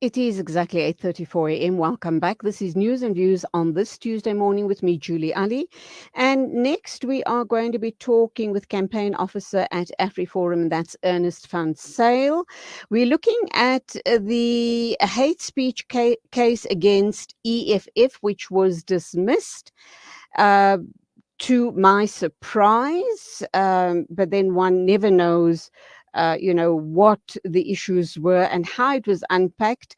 It is exactly 8:34 a.m. Welcome back. This is News and Views on this Tuesday morning with me, Julie Ali. And next we are going to be talking with campaign officer at AfriForum, and that's Ernst van Zyl. We're looking at the hate speech case against EFF, which was dismissed. To my surprise, but then one never knows what the issues were and how it was unpacked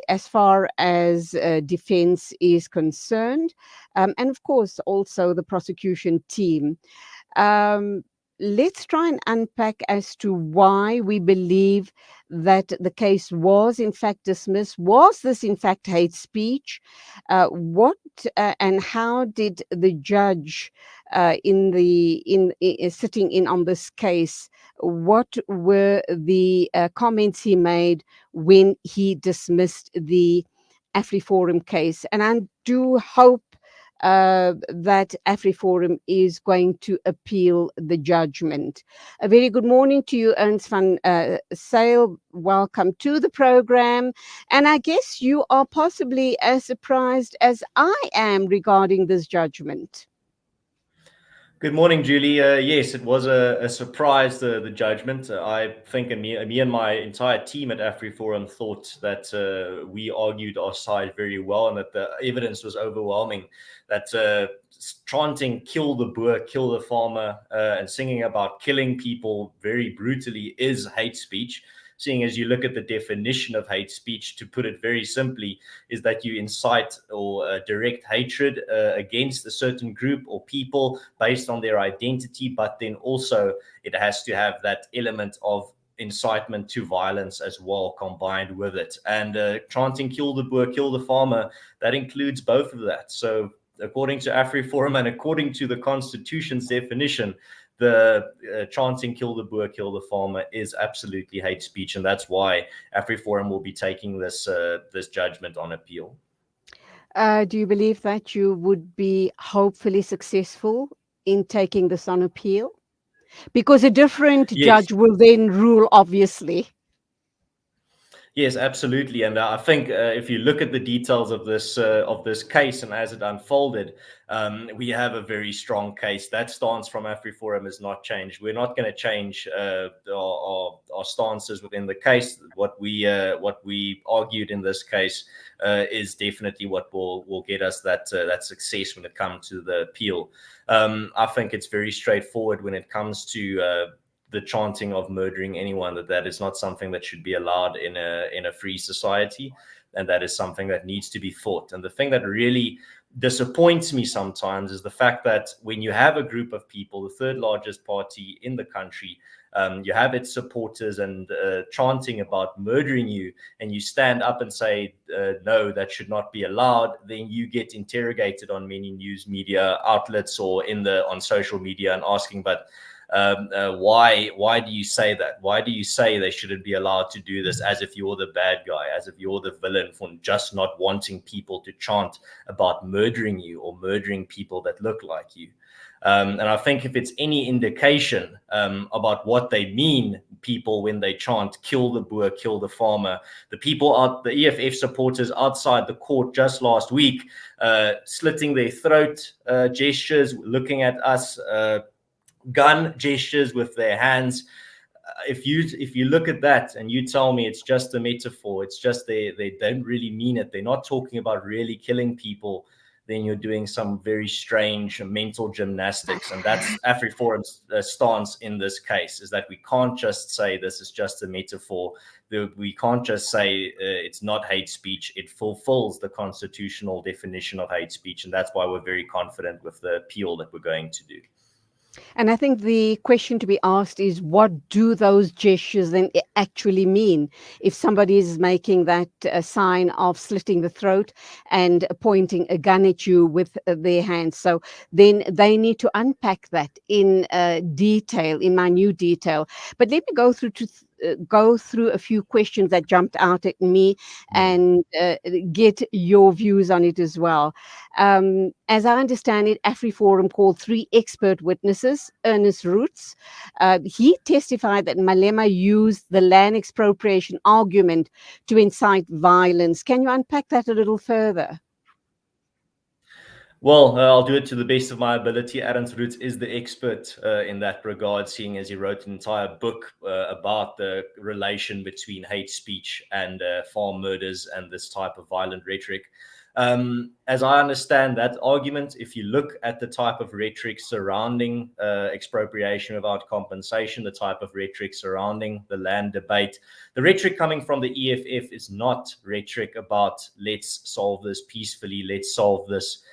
as far as defense is concerned. And of course, also the prosecution team. Um, let's try and unpack as to why we believe that the case was in fact dismissed. Was this in fact hate speech? What and how did the judge sitting in on this case, what were the comments he made when he dismissed the AfriForum case? And I do hope that AfriForum is going to appeal the judgment. A very good morning to you, Ernst van Zyl. Welcome to the program. And I guess you are possibly as surprised as I am regarding this judgment. Good morning, Julie. Yes, it was a surprise, the judgment. I think me and my entire team at AfriForum thought that we argued our side very well and that the evidence was overwhelming, that chanting "kill the Boer, kill the farmer" and singing about killing people very brutally is hate speech. Seeing as you look at the definition of hate speech, to put it very simply, is that you incite or direct hatred against a certain group or people based on their identity, but then also it has to have that element of incitement to violence as well combined with it. And chanting "kill the Boer, kill the farmer," that includes both of that. So according to AfriForum and according to the Constitution's definition, the chanting "kill the Boer, kill the farmer" is absolutely hate speech, and that's why AfriForum will be taking this judgment on appeal. Do you believe that you would be hopefully successful in taking this on appeal? Because a different judge will then rule, obviously. Yes, absolutely. And I think if you look at the details of this case and as it unfolded, we have a very strong case. That stance from AfriForum has not changed. We're not going to change our stances within the case. What we argued in this case is definitely what will get us that success when it comes to the appeal. I think it's very straightforward when it comes to the chanting of murdering anyone, that is not something that should be allowed in a free society, and that is something that needs to be fought. And the thing that really disappoints me sometimes is the fact that when you have a group of people, the third largest party in the country, you have its supporters and chanting about murdering you, and you stand up and say, no, that should not be allowed, then you get interrogated on many news media outlets or on social media and asking, but why do you say that? Why do you say they shouldn't be allowed to do this, as if you're the bad guy, as if you're the villain for just not wanting people to chant about murdering you or murdering people that look like you? And I think if it's any indication about what they mean, people, when they chant "kill the Boer, kill the farmer," the EFF supporters outside the court just last week, slitting their throat gestures, looking at us, gun gestures with their hands. If you look at that and you tell me it's just a metaphor, it's just they don't really mean it, they're not talking about really killing people, then you're doing some very strange mental gymnastics. And that's AfriForum's stance in this case, is that we can't just say this is just a metaphor. We can't just say it's not hate speech. It fulfills the constitutional definition of hate speech, and that's why we're very confident with the appeal that we're going to do. And I think the question to be asked is, what do those gestures then actually mean? If somebody is making that sign of slitting the throat and pointing a gun at you with their hands, so then they need to unpack that in detail, in minute detail. But let me go through to go through a few questions that jumped out at me Mm. and get your views on it as well. As I understand it, AfriForum called 3 expert witnesses. Ernest Roots, he testified that Malema used the land expropriation argument to incite violence. Can you unpack that a little further? Well, I'll do it to the best of my ability. Ernst Roots is the expert in that regard, seeing as he wrote an entire book about the relation between hate speech and farm murders and this type of violent rhetoric. As I understand that argument, if you look at the type of rhetoric surrounding expropriation without compensation, the type of rhetoric surrounding the land debate, the rhetoric coming from the EFF is not rhetoric about let's solve this peacefully, let's solve this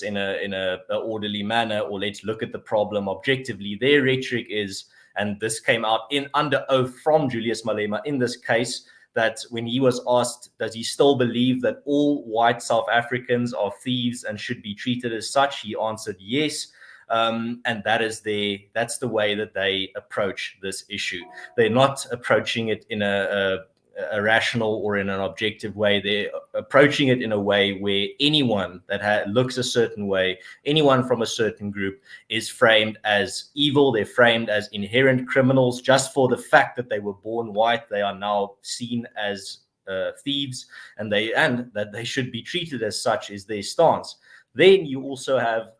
in a orderly manner, or let's look at the problem objectively. Their rhetoric is, and this came out in under oath from Julius Malema in this case, that when he was asked, does he still believe that all white South Africans are thieves and should be treated as such, he answered yes. And that's the way that they approach this issue. They're not approaching it in a rational or in an objective way. They're approaching it in a way where anyone that looks a certain way, anyone from a certain group, is framed as evil. They're framed as inherent criminals. Just for the fact that they were born white, they are now seen as thieves, and that they should be treated as such is their stance. Then you also have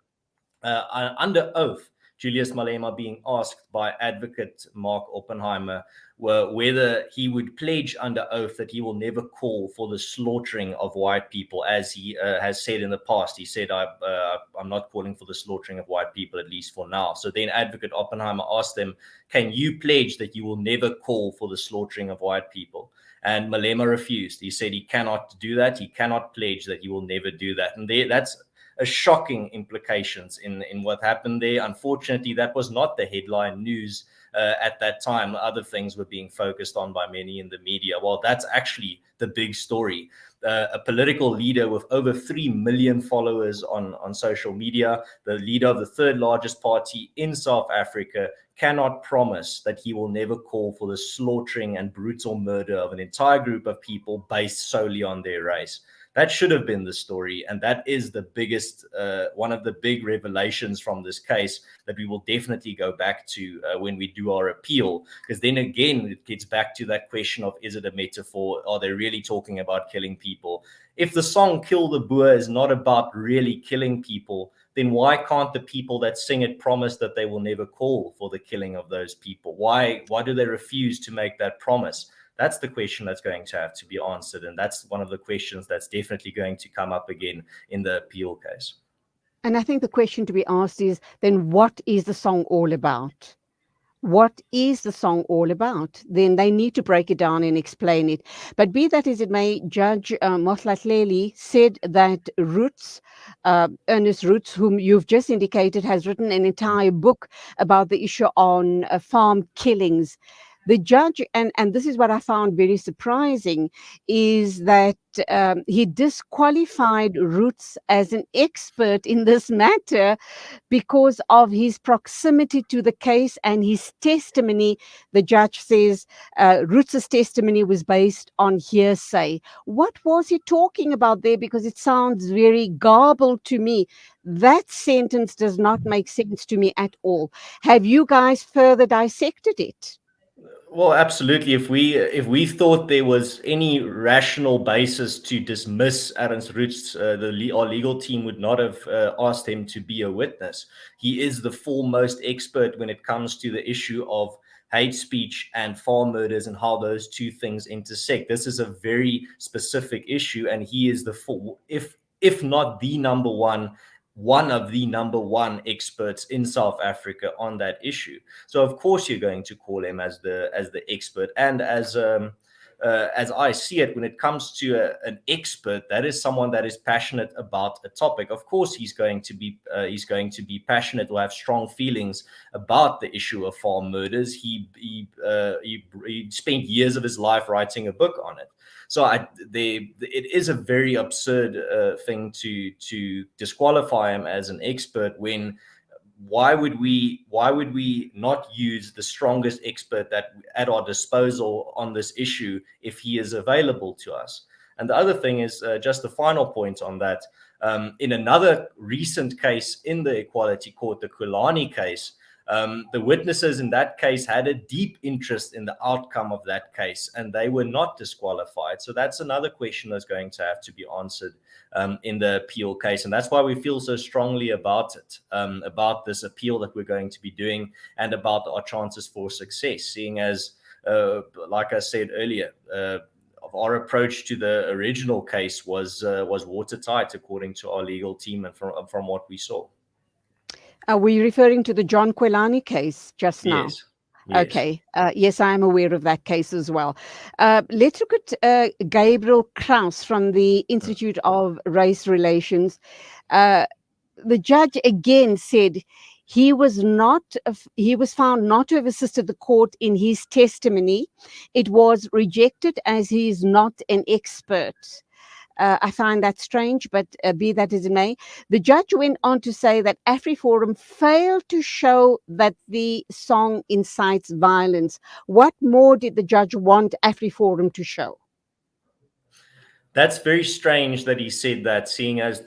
under oath Julius Malema being asked by advocate Mark Oppenheimer whether he would pledge under oath that he will never call for the slaughtering of white people, as he has said in the past. He said, I'm not calling for the slaughtering of white people, at least for now. So then advocate Oppenheimer asked them, can you pledge that you will never call for the slaughtering of white people? And Malema refused. He said he cannot do that. He cannot pledge that he will never do that. And that's a shocking implications in what happened there. Unfortunately, that was not the headline news at that time. Other things were being focused on by many in the media. Well, that's actually the big story. A political leader with over 3 million followers on social media, the leader of the third largest party in South Africa, cannot promise that he will never call for the slaughtering and brutal murder of an entire group of people based solely on their race. That should have been the story, and that is the biggest, one of the big revelations from this case that we will definitely go back to when we do our appeal, because then again, it gets back to that question of, is it a metaphor? Are they really talking about killing people? If the song Kill the Boer is not about really killing people, then why can't the people that sing it promise that they will never call for the killing of those people? Why do they refuse to make that promise? That's the question that's going to have to be answered. And that's one of the questions that's definitely going to come up again in the appeal case. And I think the question to be asked is then, what is the song all about? What is the song all about? Then they need to break it down and explain it. But be that as it may, Judge Mohlatleli said that Ernest Roots, whom you've just indicated, has written an entire book about the issue on farm killings. The judge, and this is what I found very surprising, is that he disqualified Roots as an expert in this matter because of his proximity to the case and his testimony. The judge says Roots' testimony was based on hearsay. What was he talking about there? Because it sounds very garbled to me. That sentence does not make sense to me at all. Have you guys further dissected it? Well, absolutely. If we thought there was any rational basis to dismiss Ernst Roots, our legal team would not have asked him to be a witness. He is the foremost expert when it comes to the issue of hate speech and farm murders and how those two things intersect. This is a very specific issue, and he is if not the number one of the number one experts in South Africa on that issue. So of course you're going to call him as the expert. And as I see it, when it comes to an expert, that is someone that is passionate about a topic. Of course, he's going to be passionate or have strong feelings about the issue of farm murders. He spent years of his life writing a book on it. So it is a very absurd thing to disqualify him as an expert when why would we not use the strongest expert that at our disposal on this issue if he is available to us? And the other thing is, just the final point on that, in another recent case in the Equality Court, the Kulani case, the witnesses in that case had a deep interest in the outcome of that case, and they were not disqualified. So that's another question that's going to have to be answered in the appeal case. And that's why we feel so strongly about it, about this appeal that we're going to be doing, and about our chances for success, seeing as, like I said earlier, our approach to the original case was watertight, according to our legal team and from what we saw. Are we referring to the John Kwelani case just now? Yes. Yes. Okay. Yes, I am aware of that case as well. Let's look at Gabriel Kraus from the Institute of Race Relations. The judge again said he was found not to have assisted the court in his testimony. It was rejected as he is not an expert. I find that strange, but be that as it may, the judge went on to say that AfriForum failed to show that the song incites violence. What more did the judge want AfriForum to show? That's very strange that he said that, seeing as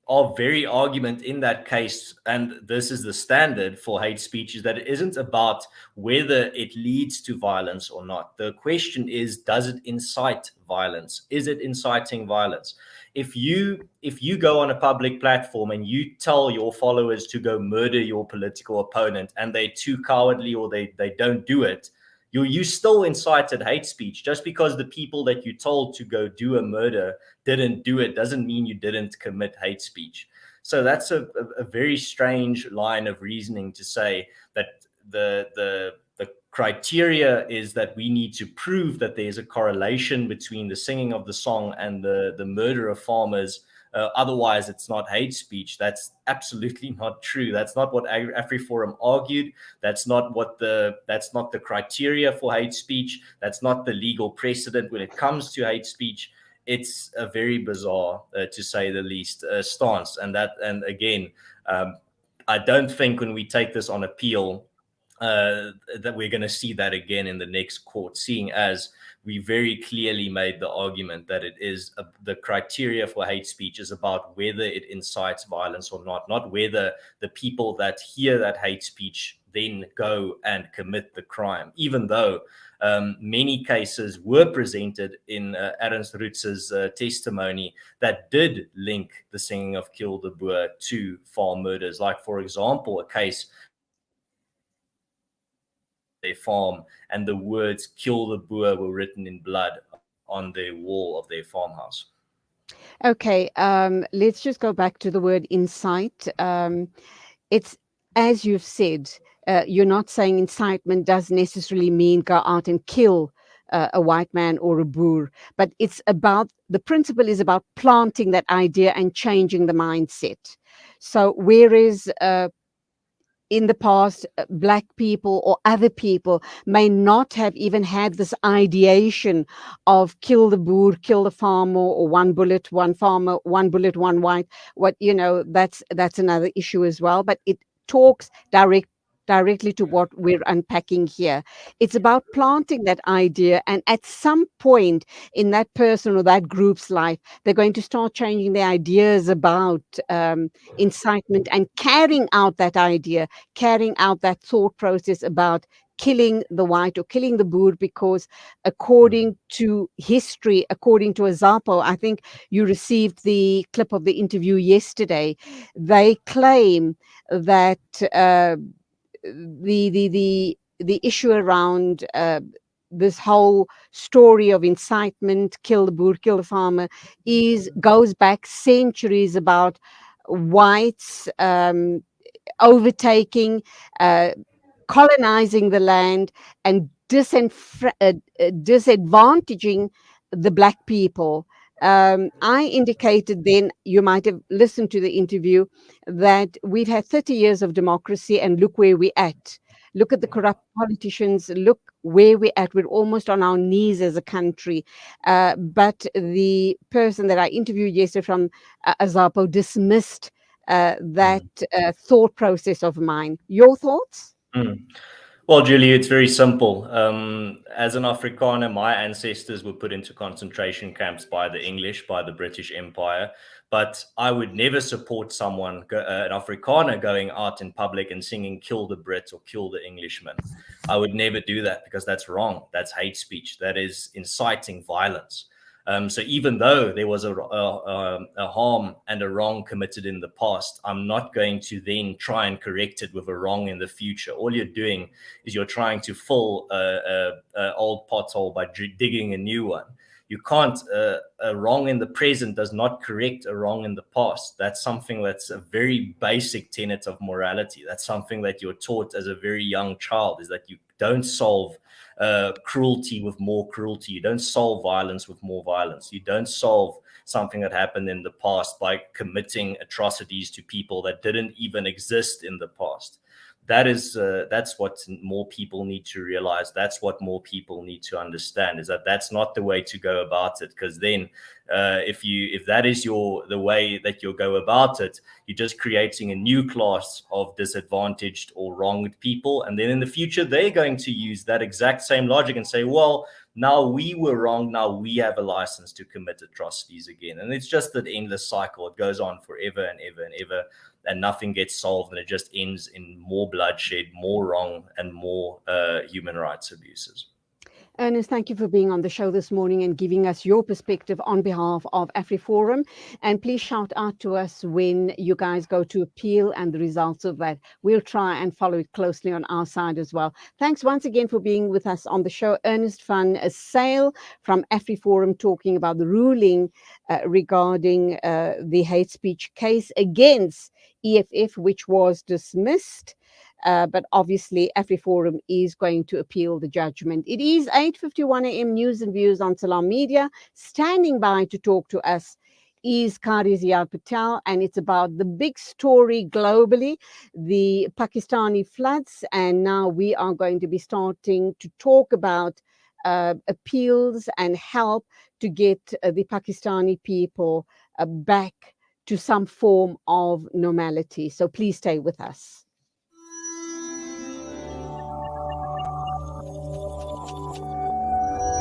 our very argument in that case, and this is the standard for hate speech, is that it isn't about whether it leads to violence or not. The question is, does it incite violence? Is it inciting violence? If you go on a public platform and you tell your followers to go murder your political opponent, and they're too cowardly or they don't do it, you still incited hate speech. Just because the people that you told to go do a murder didn't do it doesn't mean you didn't commit hate speech. So that's a very strange line of reasoning, to say that the criteria is that we need to prove that there's a correlation between the singing of the song and the murder of farmers. Otherwise, it's not hate speech. That's absolutely not true. That's not what AfriForum argued. That's not the criteria for hate speech. That's not the legal precedent when it comes to hate speech. It's a very bizarre, to say the least, stance. And again, I don't think when we take this on appeal that we're going to see that again in the next court, seeing as we very clearly made the argument that it is the criteria for hate speech is about whether it incites violence or not whether the people that hear that hate speech then go and commit the crime, even though many cases were presented in Ernst van Zyl's testimony that did link the singing of Kill the Boer to farm murders. Like, for example, a case their farm, and the words "Kill the Boer" were written in blood on the wall of their farmhouse. Okay, let's just go back to the word incite. It's, as you've said, you're not saying incitement does necessarily mean go out and kill a white man or a Boer, but it's about, the principle is about planting that idea and changing the mindset. So whereas in the past, Black people or other people may not have even had this ideation of kill the Boer, kill the farmer, or one bullet, one farmer, one bullet, one white. That's another issue as well. But it talks directly to what we're unpacking here. It's about planting that idea, and at some point in that person or that group's life, they're going to start changing their ideas about incitement and carrying out that idea, carrying out that thought process about killing the white or killing the Boer, because according to history, according to Azapo, I think you received the clip of the interview yesterday, they claim that the issue around this whole story of incitement, kill the Boer, kill the farmer, goes back centuries, about whites overtaking, colonizing the land, and disadvantaging the Black people. I indicated then, you might have listened to the interview, that we've had 30 years of democracy, and look where we're at. Look at the corrupt politicians, look where we're at. We're almost on our knees as a country. But the person that I interviewed yesterday from Azapo dismissed that Mm. thought process of mine. Your thoughts? Mm. Well, Julie, it's very simple. As an Afrikaner, my ancestors were put into concentration camps by the English, by the British Empire. But I would never support someone, an Afrikaner, going out in public and singing "Kill the Brit" or "Kill the Englishman." I would never do that because that's wrong. That's hate speech. That is inciting violence. So even though there was a harm and a wrong committed in the past, I'm not going to then try and correct it with a wrong in the future. All you're doing is you're trying to fill a old pothole by digging a new one. You can't. A wrong in the present does not correct a wrong in the past. That's something that's a very basic tenet of morality. That's something that you're taught as a very young child, is that you don't solve cruelty with more cruelty. You don't solve violence with more violence. You don't solve something that happened in the past by committing atrocities to people that didn't even exist in the past. That's what more people need to realize. That's what more people need to understand, is that that's not the way to go about it. Because then if that is the way that you'll go about it, you're just creating a new class of disadvantaged or wronged people, and then in the future they're going to use that exact same logic and say, well, now we were wrong, now we have a license to commit atrocities again. And it's just an endless cycle. It goes on forever and ever and ever, and nothing gets solved, and it just ends in more bloodshed, more wrong, and more human rights abuses. Ernest, thank you for being on the show this morning and giving us your perspective on behalf of AfriForum. And please shout out to us when you guys go to appeal and the results of that. We'll try and follow it closely on our side as well. Thanks once again for being with us on the show. Ernst van Zyl from AfriForum, talking about the ruling regarding the hate speech case against EFF, which was dismissed. But obviously, AfriForum is going to appeal the judgment. It is 8:51 a.m. News and Views on Salam Media. Standing by to talk to us is Qari Ziad Patel, and it's about the big story globally, the Pakistani floods. And now we are going to be starting to talk about appeals and help to get the Pakistani people back to some form of normality. So please stay with us.